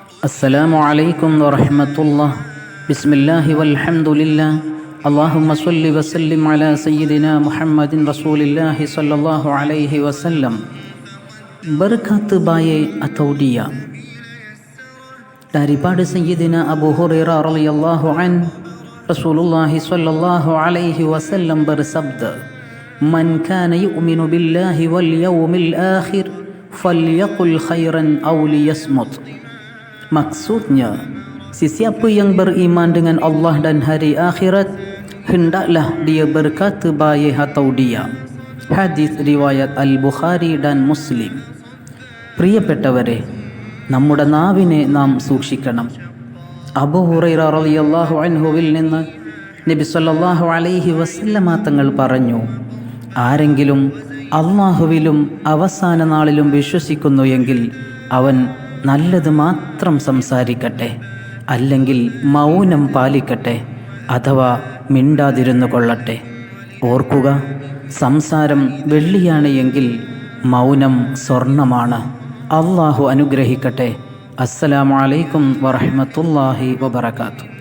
السلام عليكم ورحمة الله. بسم الله والحمد لله. اللهم صل وسلم على سيدنا محمد رسول الله صلى الله عليه وسلم. Berkat baik atau dia. Daripada Sayyidina Abu Hurairah radhiyallahu an, Rasulullah sallallahu alaihi wasallam bersabda, "Man kana yu'minu billahi wal yawmil akhir falyaqul khairan aw liyasmut." Maksudnya, sesiapa yang beriman dengan Allah dan hari akhirat, hendaklah dia berkata baik atau diam. Hadis riwayat Al-Bukhari dan Muslim. പ്രിയപ്പെട്ടവരെ, നമ്മുടെ നാവിനെ നാം സൂക്ഷിക്കണം. അബൂ ഹുറൈറ റളിയല്ലാഹു അൻഹുവിൽ നിന്ന് നബി സല്ലല്ലാഹു അലൈഹി വസല്ലമ തങ്ങൾ പറഞ്ഞു, ആരെങ്കിലും അല്ലാഹുവിലും അവസാന നാളിലും വിശ്വസിക്കുന്നു എങ്കിൽ അവൻ നല്ലത് മാത്രം സംസാരിക്കട്ടെ, അല്ലെങ്കിൽ മൗനം പാലിക്കട്ടെ, അഥവാ മിണ്ടാതിരുന്നു കൊള്ളട്ടെ. ഓർക്കുക, സംസാരം വെള്ളിയാണ് എങ്കിൽ മൗനം സ്വർണമാണ്. അല്ലാഹു അനുഗ്രഹിക്കട്ടെ. അസ്സലാമു അലൈക്കും വറഹ്മത്തുള്ളാഹി വബറകാതുഹു.